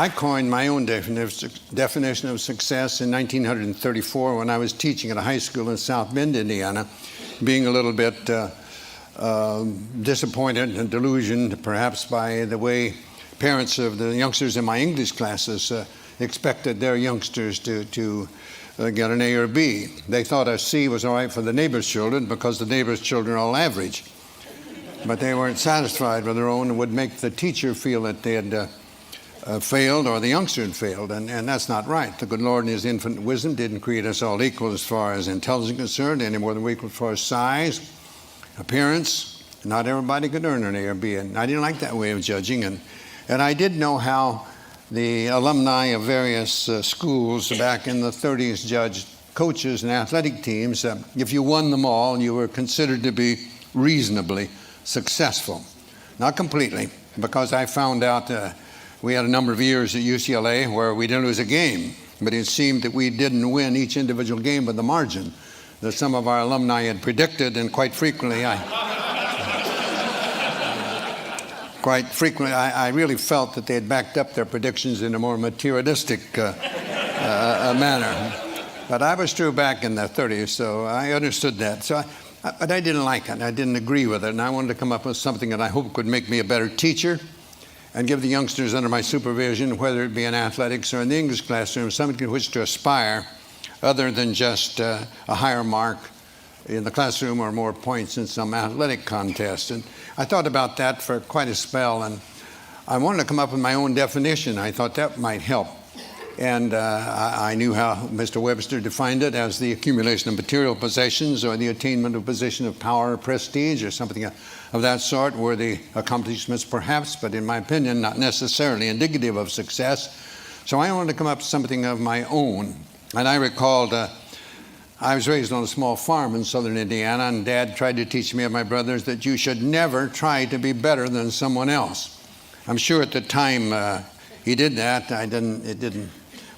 I coined my own definition of success in 1934 when I was teaching at a high school in South Bend, Indiana, being a little bit disappointed and delusioned perhaps by the way parents of the youngsters in my English classes expected their youngsters to get an A or B. They thought a C was all right for the neighbor's children because the neighbor's children are all average. But they weren't satisfied with their own and would make the teacher feel that they had failed or the youngster had failed, and that's not right. The good Lord in His infinite wisdom didn't create us all equal as far as intelligence is concerned, any more than we're equal as far as size, appearance. Not everybody could earn an A or B, and I didn't like that way of judging, and I did know how the alumni of various schools back in the 30s judged coaches and athletic teams. If you won them all, you were considered to be reasonably successful. Not completely, because I found out we had a number of years at UCLA where we didn't lose a game, but it seemed that we didn't win each individual game by the margin that some of our alumni had predicted, and quite frequently I really felt that they had backed up their predictions in a more materialistic manner. But I was true back in the 30s, so I understood that. But I didn't like it. I didn't agree with it, and I wanted to come up with something that I hope could make me a better teacher and give the youngsters under my supervision, whether it be in athletics or in the English classroom, something to which to aspire other than just a higher mark in the classroom or more points in some athletic contest. And I thought about that for quite a spell, and I wanted to come up with my own definition. I thought that might help. And I knew how Mr. Webster defined it as the accumulation of material possessions or the attainment of a position of power or prestige or something of that sort, worthy accomplishments perhaps, but in my opinion, not necessarily indicative of success. So I wanted to come up with something of my own. And I recalled I was raised on a small farm in southern Indiana, and Dad tried to teach me and my brothers that you should never try to be better than someone else. I'm sure at the time he did that. It didn't.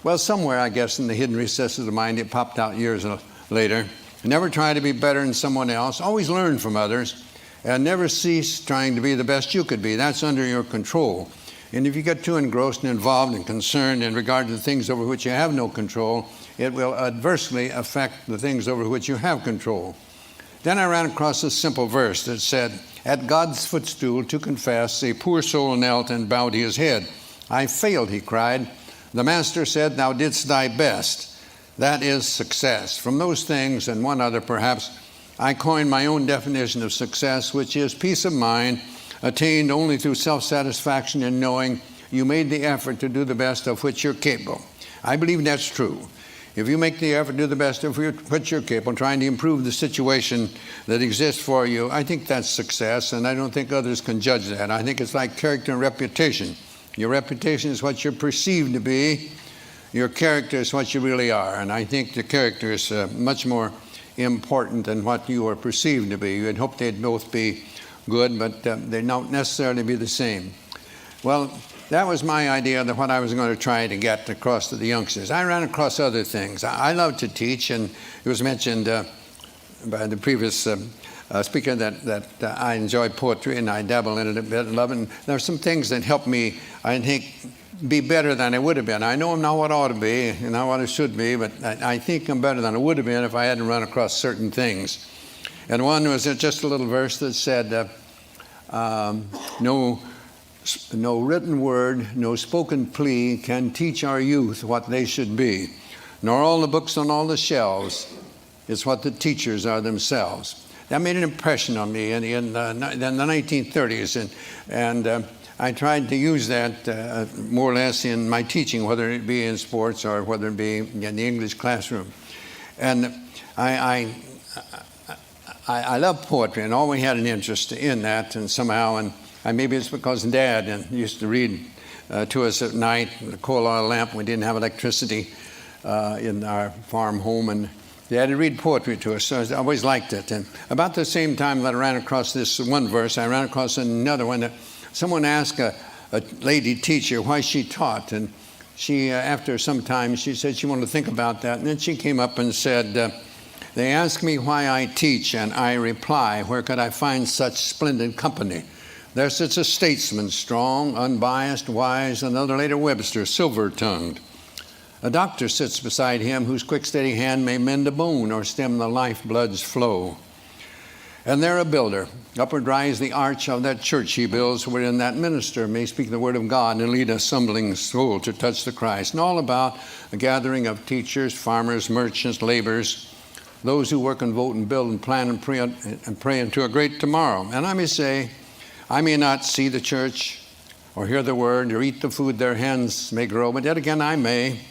Well, somewhere, I guess, in the hidden recesses of the mind, it popped out years later. Never try to be better than someone else. Always learn from others. And never cease trying to be the best you could be. That's under your control. And if you get too engrossed and involved and concerned in regard to the things over which you have no control, it will adversely affect the things over which you have control. Then I ran across a simple verse that said, "At God's footstool to confess, a poor soul knelt and bowed his head. I failed," he cried. "The Master said, thou didst thy best." That is success. From those things, and one other perhaps, I coined my own definition of success, which is peace of mind attained only through self-satisfaction in knowing you made the effort to do the best of which you're capable. I believe that's true. If you make the effort to do the best of which you're capable, trying to improve the situation that exists for you, I think that's success, and I don't think others can judge that. I think it's like character and reputation. Your reputation is what you're perceived to be. Your character is what you really are, and I think the character is much more important than what you are perceived to be. You'd hope they'd both be good, but they don't necessarily be the same. Well, that was my idea of what I was going to try to get across to the youngsters. I ran across other things. I love to teach, and it was mentioned by the previous speaker that I enjoy poetry, and I dabble in it a bit and love it. And there are some things that help me, I think, be better than I would have been. I know I'm not what I ought to be and not what I should be, but I think I'm better than I would have been if I hadn't run across certain things. And one was just a little verse that said, no written word, no spoken plea can teach our youth what they should be, nor all the books on all the shelves. It's what the teachers are themselves. That made an impression on me in the 1930s, and I tried to use that more or less in my teaching, whether it be in sports or whether it be in the English classroom. And I love poetry and always had an interest in that, and somehow, and maybe it's because Dad used to read to us at night with a coal oil lamp. We didn't have electricity in our farm home, and Dad would read poetry to us, so I always liked it. And about the same time that I ran across this one verse, I ran across another one that someone asked a lady teacher why she taught, and she, after some time, she said she wanted to think about that, and then she came up and said, they ask me why I teach, and I reply, where could I find such splendid company? There sits a statesman, strong, unbiased, wise, another later Webster, silver-tongued. A doctor sits beside him whose quick, steady hand may mend a bone or stem the lifeblood's flow. And there a builder, upward rise the arch of that church he builds, wherein that minister may speak the word of God and lead a stumbling soul to touch the Christ. And all about a gathering of teachers, farmers, merchants, laborers, those who work and vote and build and plan and pray into a great tomorrow. And I may say, I may not see the church or hear the word or eat the food their hands may grow, but yet again I may.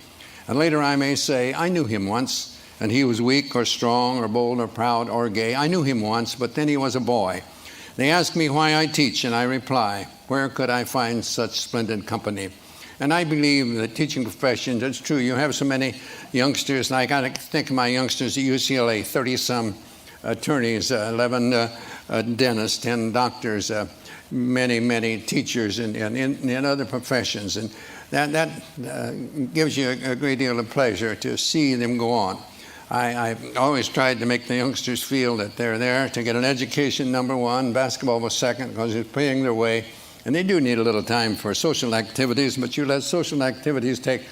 And later I may say, I knew him once, and he was weak or strong or bold or proud or gay. I knew him once, but then he was a boy. They ask me why I teach, and I reply, where could I find such splendid company? And I believe the teaching profession, it's true, you have so many youngsters, like I think of my youngsters at UCLA, 30-some attorneys, 11 dentists, 10 doctors, many teachers in other professions. And that gives you a great deal of pleasure to see them go on. I've always tried to make the youngsters feel that they're there to get an education, number one. Basketball was second because it's paying their way. And they do need a little time for social activities, but you let social activities take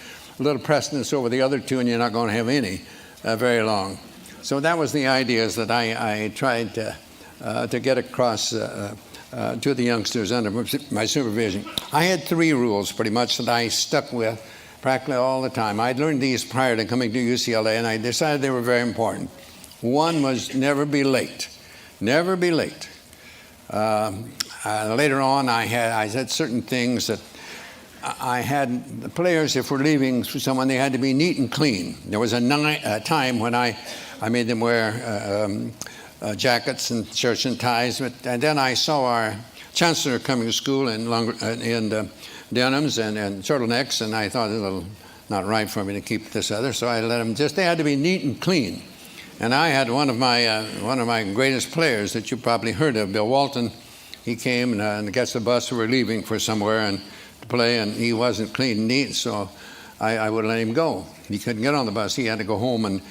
a little precedence over the other two, and you're not going to have any very long. So that was the ideas that I tried to get across to the youngsters under my supervision. I had 3 rules pretty much that I stuck with practically all the time. I'd learned these prior to coming to UCLA, and I decided they were very important. One was never be late. Never be late. Later on, I had certain things that I had the players, if we're leaving for someone, they had to be neat and clean. There was a time when I made them wear jackets and shirts and ties, and then I saw our chancellor coming to school in denims and turtlenecks, and I thought it was a little not right for me to keep this other, so I let them they had to be neat and clean. And I had one of my greatest players that you probably heard of, Bill Walton. He came and gets the bus. We were leaving for somewhere and to play, and he wasn't clean and neat, so I would let him go. He couldn't get on the bus. He had to go home and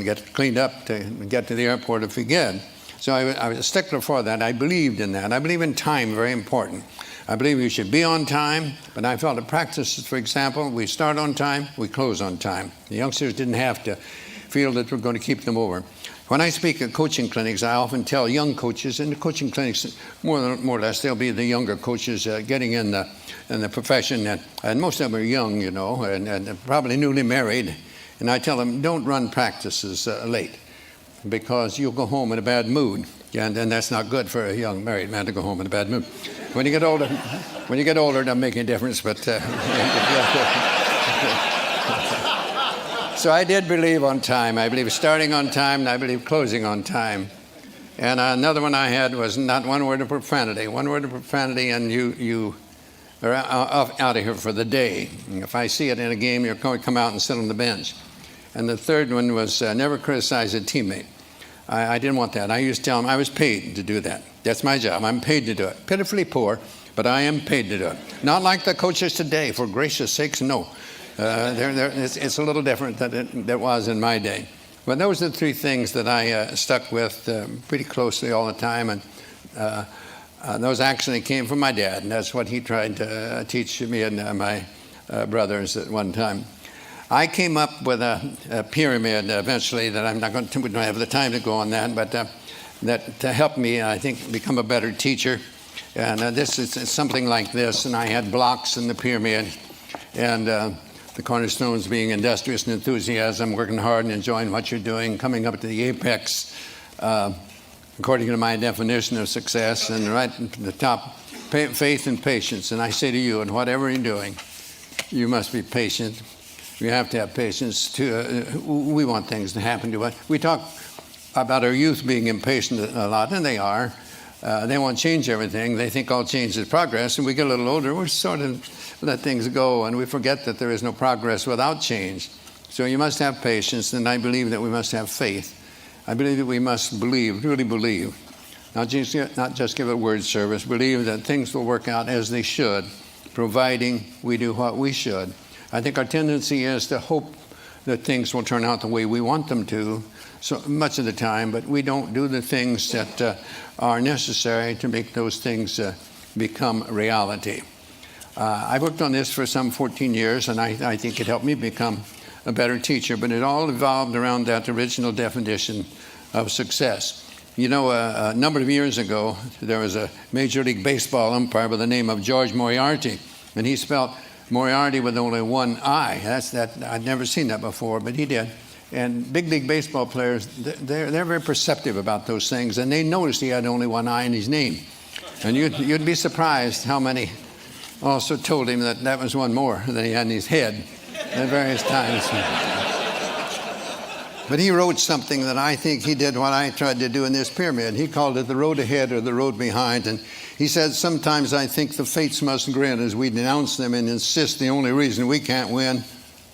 get cleaned up to get to the airport if he could. So I was a stickler for that. I believed in that. I believe in time, very important. I believe you should be on time, but I felt at practices, for example, we start on time, we close on time. The youngsters didn't have to feel that we're going to keep them over. When I speak at coaching clinics, I often tell young coaches, in the coaching clinics, more or less, they'll be the younger coaches getting in the profession, and most of them are young, you know, and probably newly married. And I tell them, don't run practices late, because you'll go home in a bad mood, and that's not good for a young married man to go home in a bad mood. When you get older, it doesn't make any difference, but. So I did believe on time. I believe starting on time, and I believe closing on time. And another one I had was not one word of profanity. One word of profanity, and you are out of here for the day. If I see it in a game, you're going to come out and sit on the bench. And the third one was never criticize a teammate. I didn't want that. I used to tell them I was paid to do that. That's my job. I'm paid to do it. Pitifully poor, but I am paid to do it. Not like the coaches today, for gracious sakes, no. It's a little different than it was in my day. But those are the 3 things that I stuck with pretty closely all the time. And those actually came from my dad, and that's what he tried to teach me and my brothers at one time. I came up with a pyramid eventually that I'm not going to, we don't have the time to go on that, but that to help me, I think, become a better teacher. And this is something like this, and I had blocks in the pyramid, and the cornerstones being industrious and enthusiasm, working hard and enjoying what you're doing, coming up to the apex, according to my definition of success, and right at the top, faith and patience. And I say to you, in whatever you're doing, you must be patient. You have to have patience. We want things to happen to us. We talk about our youth being impatient a lot, and they are. They want to change everything. They think all change is progress. And we get a little older, we sort of let things go, and we forget that there is no progress without change. So you must have patience, and I believe that we must have faith. I believe that we must believe, really believe. Not just give a word service, believe that things will work out as they should, providing we do what we should. I think our tendency is to hope that things will turn out the way we want them to so much of the time, but we don't do the things that are necessary to make those things become reality. I worked on this for some 14 years, and I think it helped me become a better teacher, but it all evolved around that original definition of success. You know, a number of years ago, there was a Major League Baseball umpire by the name of George Moriarty, and he spelled Moriarty with only one I. I'd never seen that before, but he did. And big league baseball players, they're very perceptive about those things, and they noticed he had only one I in his name. And you'd be surprised how many also told him that was one more than he had in his head at various times. But he wrote something that I think he did what I tried to do in this pyramid. He called it the road ahead or the road behind. And he said, sometimes I think the fates must grin as we denounce them and insist the only reason we can't win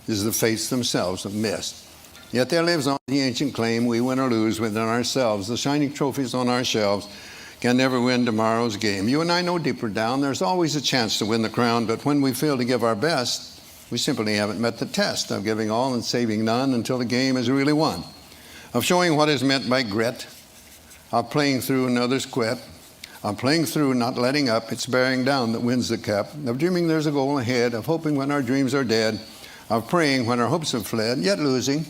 is the fates themselves have missed. Yet there lives on the ancient claim, we win or lose within ourselves. The shining trophies on our shelves can never win tomorrow's game. You and I know deeper down there's always a chance to win the crown, but when we fail to give our best, we simply haven't met the test of giving all and saving none until the game is really won, of showing what is meant by grit, of playing through when others quit, of playing through not letting up, it's bearing down that wins the cup, of dreaming there's a goal ahead, of hoping when our dreams are dead, of praying when our hopes have fled, yet losing,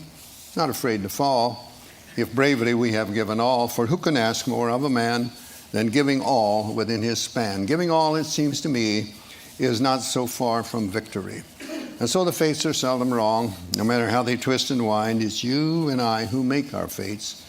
not afraid to fall. If bravely we have given all, for who can ask more of a man than giving all within his span? Giving all, it seems to me, is not so far from victory. And so the fates are seldom wrong. No matter how they twist and wind, it's you and I who make our fates.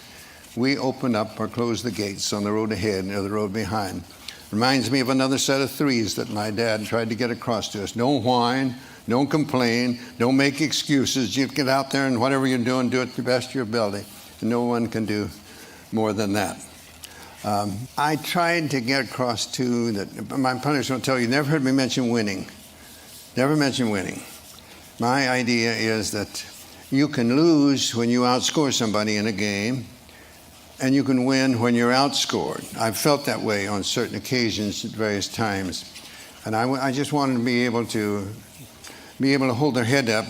We open up or close the gates on the road ahead or the road behind. Reminds me of another set of threes that my dad tried to get across to us. Don't whine, don't complain, don't make excuses. You get out there and whatever you're doing, do it to the best of your ability. And no one can do more than that. I tried to get across too that my pundits will tell you, never heard me mention winning. Never mention winning. My idea is that you can lose when you outscore somebody in a game, and you can win when you're outscored. I've felt that way on certain occasions at various times. And I just wanted to be able to hold their head up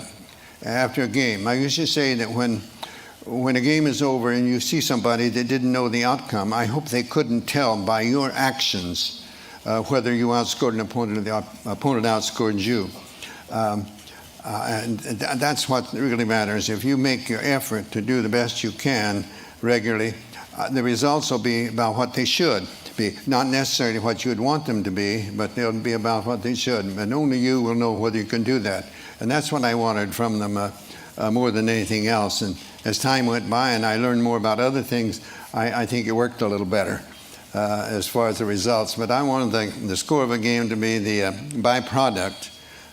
after a game. I used to say that when a game is over and you see somebody that didn't know the outcome, I hope they couldn't tell by your actions whether you outscored an opponent or the opponent outscored you. And that's what really matters. If you make your effort to do the best you can regularly, the results will be about what they should be. Not necessarily what you would want them to be, but they'll be about what they should. And only you will know whether you can do that. And that's what I wanted from them more than anything else. And as time went by and I learned more about other things, I think it worked a little better as far as the results. But I wanted the score of a game to be the byproduct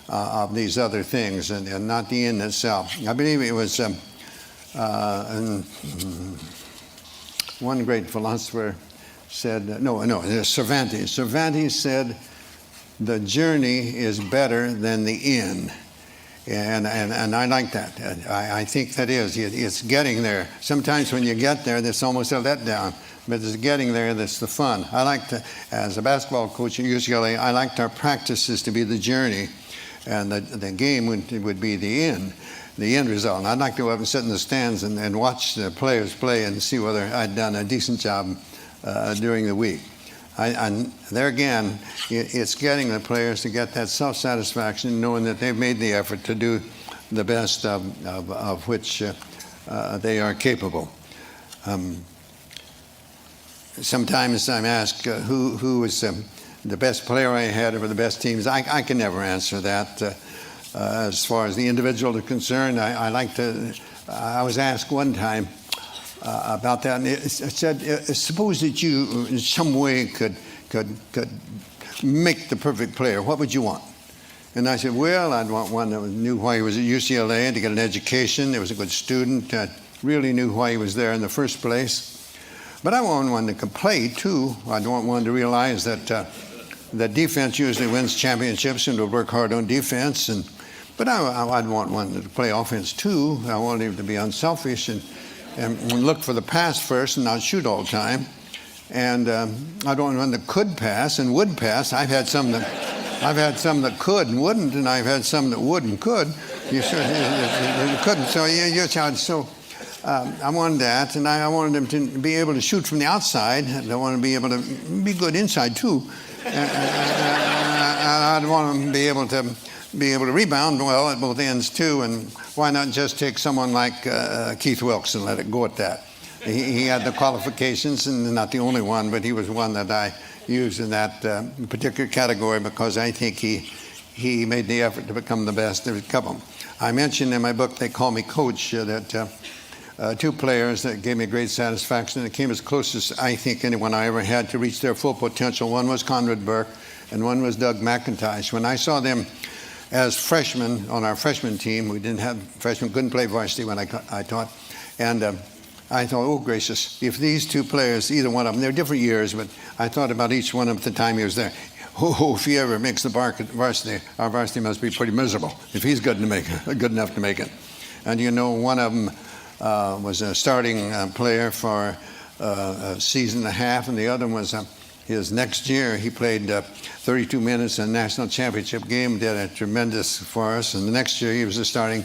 of these other things and not the end itself. I believe it was one great philosopher said, Cervantes. Cervantes said, the journey is better than the end. And I like that. I think that is. It's getting there. Sometimes when you get there, there's almost a letdown. But it's getting there that's the fun. I like to, as a basketball coach at UCLA, I liked our practices to be the journey. And the game would be the end result. And I'd like to go up and sit in the stands and watch the players play and see whether I'd done a decent job during the week. There again, it's getting the players to get that self-satisfaction, knowing that they've made the effort to do the best of which they are capable. Sometimes I'm asked who was the best player I had over the best teams. I can never answer that. As far as the individual is concerned, I was asked one time about that, and it said, suppose that you in some way could make the perfect player, what would you want? And I said, well, I'd want one that knew why he was at UCLA and to get an education, that was a good student, really knew why he was there in the first place. But I want one that could play too. I'd want one to realize that defense usually wins championships and to work hard on defense. But I'd want one to play offense too. I want him to be unselfish and look for the pass first and not shoot all the time. And I'd want one that could pass and would pass. I've had some that could and wouldn't, and I've had some that would and could. You couldn't. So I wanted that, and I wanted him to be able to shoot from the outside. I wanted to be able to be good inside too. I'd want him to be able to rebound well at both ends too. And why not just take someone like Keith Wilkes and let it go at that? He had the qualifications, and not the only one, but he was one that I used in that particular category because I think he made the effort to become the best. There's a couple. I mentioned in my book, They Call Me Coach, that two players that gave me great satisfaction. It came as close as I think anyone I ever had to reach their full potential. One was Conrad Burke, and one was Doug McIntosh. When I saw them as freshmen on our freshman team, we didn't have freshmen, couldn't play varsity when I taught, and I thought, oh gracious, if these two players, either one of them, they're different years, but I thought about each one of them at the time he was there. Oh, if he ever makes the varsity, our varsity must be pretty miserable if he's good enough to make it. And you know, one of them was a starting player for a season and a half, and the other one was his next year. He played 32 minutes in a national championship game, did a tremendous for us, and the next year he was a starting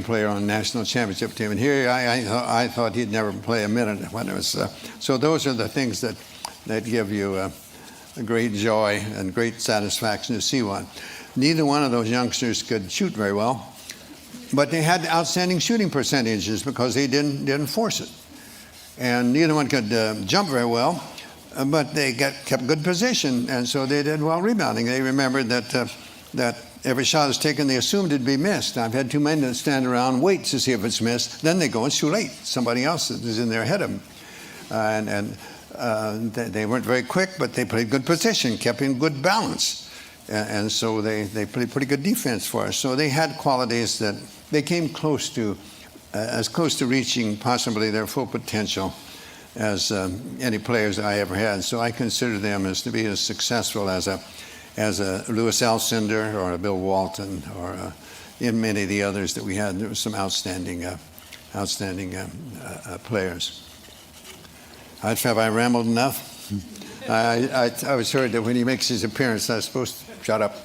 player on a national championship team. And here I thought he'd never play a minute when it was. So those are the things that give you a great joy and great satisfaction to see one. Neither one of those youngsters could shoot very well, but they had outstanding shooting percentages because they didn't force it. And neither one could jump very well, but they kept good position, and so they did well rebounding. They remembered that every shot is taken, they assumed it'd be missed. I've had too many that stand around, wait to see if it's missed, then they go, it's too late. Somebody else is in there ahead of them. They weren't very quick, but they played good position, kept in good balance. And so they played pretty good defense for us. So they had qualities that they came close to, as close to reaching possibly their full potential as any players I ever had. So I consider them as to be as successful as a Louis Alcindor or a Bill Walton or in many of the others that we had. There were some outstanding players. Have I rambled enough? I was heard that when he makes his appearance, I'm supposed to shut up.